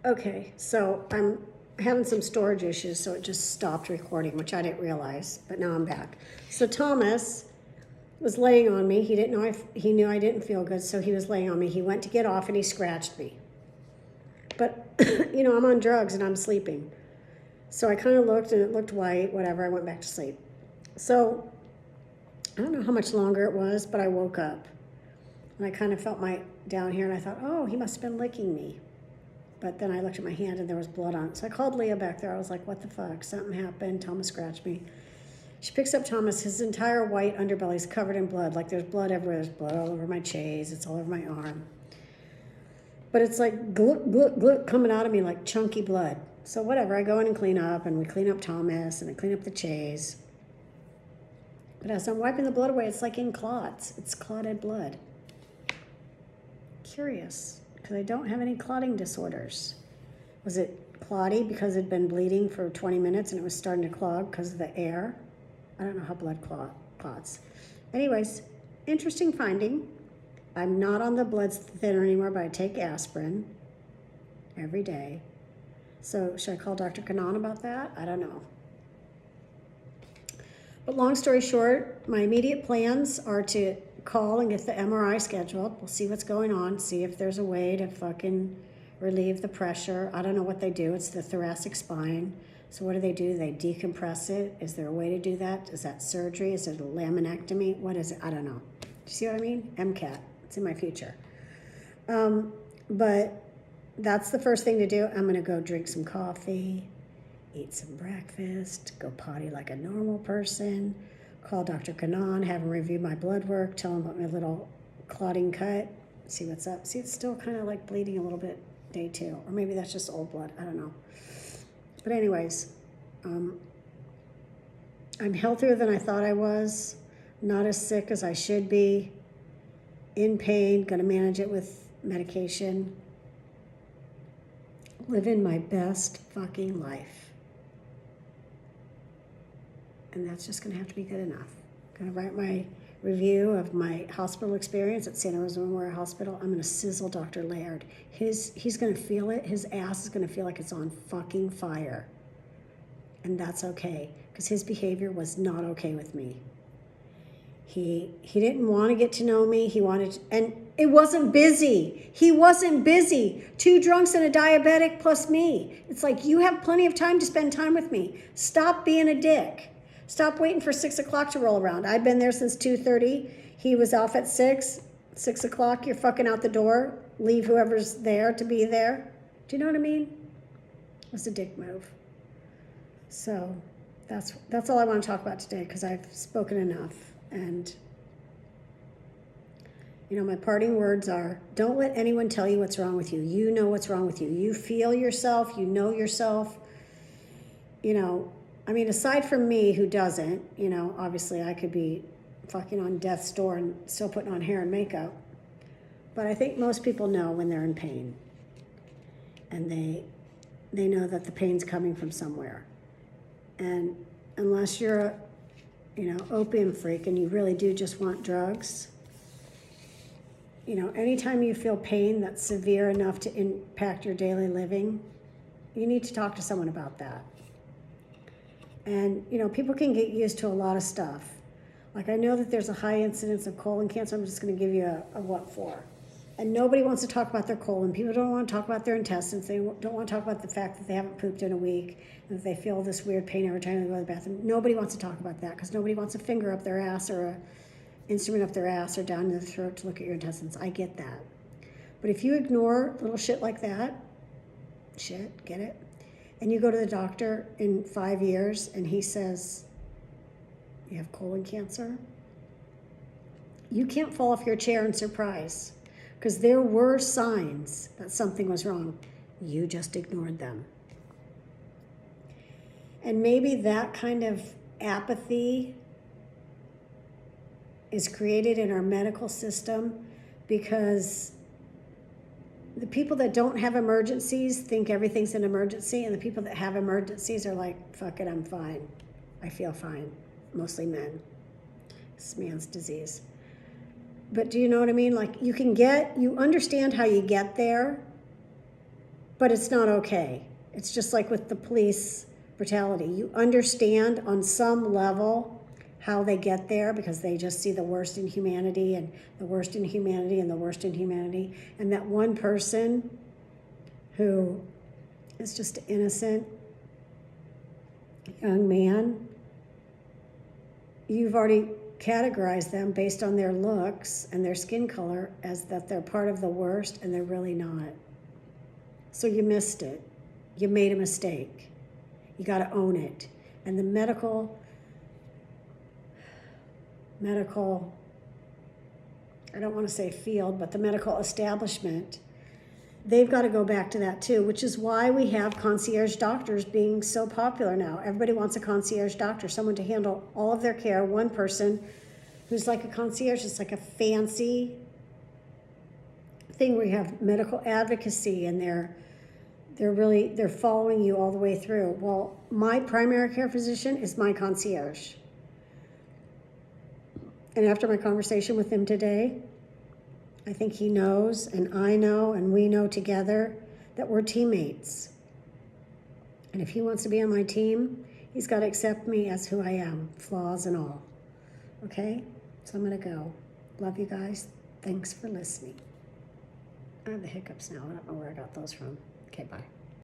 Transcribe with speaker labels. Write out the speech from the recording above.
Speaker 1: Okay, so I'm having some storage issues, so it just stopped recording, which I didn't realize, but now I'm back. So Thomas was laying on me. He didn't know he knew I didn't feel good, so he was laying on me. He went to get off and he scratched me. But I'm on drugs and I'm sleeping. So I kind of looked and it looked white, whatever. I went back to sleep. So I don't know how much longer it was, but I woke up and I kind of felt my down here and I thought, oh, he must have been licking me. But then I looked at my hand and there was blood on it. So I called Leah back there. I was like, what the fuck? Something happened. Thomas scratched me. She picks up Thomas. His entire white underbelly is covered in blood. Like there's blood everywhere. There's blood all over my chaise. It's all over my arm. But it's like gluck, gluck, gluck coming out of me like chunky blood. So whatever. I go in and clean up, and we clean up Thomas, and I clean up the chaise. But as I'm wiping the blood away, it's like in clots. It's clotted blood. Curious, because I don't have any clotting disorders. Was it clotty because it'd been bleeding for 20 minutes and it was starting to clog because of the air? I don't know how blood clots. Anyways, interesting finding. I'm not on the blood thinner anymore, but I take aspirin every day. So should I call Dr. Kanan about that? I don't know. But long story short, my immediate plans are to call and get the MRI scheduled. We'll see what's going on, see if there's a way to fucking relieve the pressure. I don't know what they do. It's the thoracic spine. So what do? They decompress it. Is there a way to do that? Is that surgery? Is it a laminectomy? What is it? I don't know. Do you see what I mean? MCAT. It's in my future. But that's the first thing to do. I'm going to go drink some coffee, eat some breakfast, go potty like a normal person, call Dr. Kanan, have him review my blood work, tell him about my little clotting cut, see what's up. See, it's still kind of like bleeding a little bit day 2. Or maybe that's just old blood. I don't know. But anyways, I'm healthier than I thought I was, not as sick as I should be, in pain, going to manage it with medication, living my best fucking life. And that's just going to have to be good enough. I'm going to write my review of my hospital experience at Santa Rosa Memorial Hospital. I'm going to sizzle Dr. Laird. He's going to feel it. His ass is going to feel like it's on fucking fire. And that's okay, because his behavior was not okay with me. He didn't want to get to know me. He wanted, and it wasn't busy. He wasn't busy. 2 drunks and a diabetic plus me. It's like, you have plenty of time to spend time with me. Stop being a dick. Stop waiting for 6 o'clock to roll around. I'd been there since 2:30. He was off at 6 o'clock. You're fucking out the door. Leave whoever's there to be there. Do you know what I mean? It was a dick move. So that's all I want to talk about today, because I've spoken enough. And, my parting words are, don't let anyone tell you what's wrong with you. You know what's wrong with you. You feel yourself. You know yourself. Aside from me, who doesn't, obviously I could be fucking on death's door and still putting on hair and makeup. But I think most people know when they're in pain. And they know that the pain's coming from somewhere. And unless you're a opium freak and you really do just want drugs, anytime you feel pain that's severe enough to impact your daily living, you need to talk to someone about that. And, people can get used to a lot of stuff. Like, I know that there's a high incidence of colon cancer. I'm just going to give you a what for. And nobody wants to talk about their colon. People don't want to talk about their intestines. They don't want to talk about the fact that they haven't pooped in a week, and that they feel this weird pain every time they go to the bathroom. Nobody wants to talk about that, because nobody wants a finger up their ass or an instrument up their ass or down in the throat to look at your intestines. I get that. But if you ignore little shit like that, get it? And you go to the doctor in 5 years and he says, you have colon cancer, you can't fall off your chair in surprise, because there were signs that something was wrong. You just ignored them. And maybe that kind of apathy is created in our medical system because the people that don't have emergencies think everything's an emergency, and the people that have emergencies are like, fuck it, I'm fine. I feel fine. Mostly men. It's man's disease. But do you know what I mean? Like, you understand how you get there, but it's not okay. It's just like with the police brutality. You understand on some level how they get there because they just see the worst in humanity and the worst in humanity and the worst in humanity. And that one person who is just an innocent young man, you've already categorized them based on their looks and their skin color as that they're part of the worst, and they're really not. So you missed it. You made a mistake. You got to own it. And the medical, I don't want to say field, but the medical establishment, they've got to go back to that too, which is why we have concierge doctors being so popular now. Everybody wants a concierge doctor, someone to handle all of their care, one person who's like a concierge. It's like a fancy thing where you have medical advocacy and they're following you all the way through. Well, my primary care physician is my concierge. And after my conversation with him today, I think he knows, and I know, and we know together that we're teammates. And if he wants to be on my team, he's got to accept me as who I am, flaws and all. Okay? So I'm going to go. Love you guys. Thanks for listening. I have the hiccups now. I don't know where I got those from. Okay, bye.